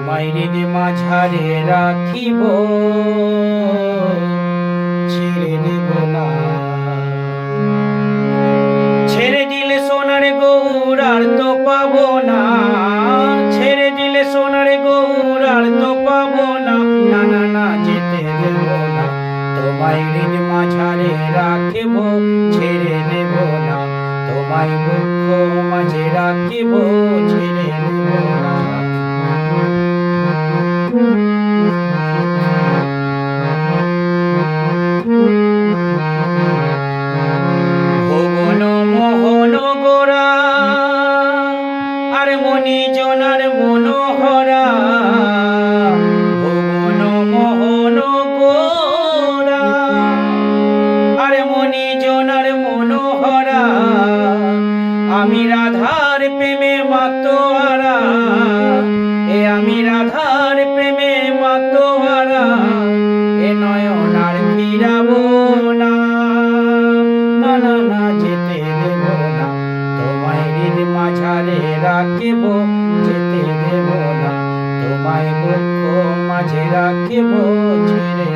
তোমায় হৃদ মাঝারে রাখিব, ছেড়ে দেব না। ছেড়ে দিলে সোনার গৌর আর তো পাবো না, ছেড়ে দিলে সোনার গৌর আর তো পাবো না। না না না, যেতে দেব না। তোমায় হৃদ মাঝারে রাখিব, ছেড়ে নেব না। তোমায় বক্ষ মাঝে রাখিব, ছেড়ে নেব না। ভুবন মোহন গোরা আর মনি জনার মনোহরা, ভুবন মোহন গোরা আর মনি জনার মনোহরা। আমি রাধার প্রেমে মাতোয়ারা, এ আমি রাধার প্রেমে মাতোয়ারা। এ নয়ন আর ফিরাবো না, না না না, যেতে দেব না। তোমায় হৃদ মাঝারে রাখিব, যেতে দেব না। তোমায় বক্ষ মাঝে রাখিব, ছেড়ে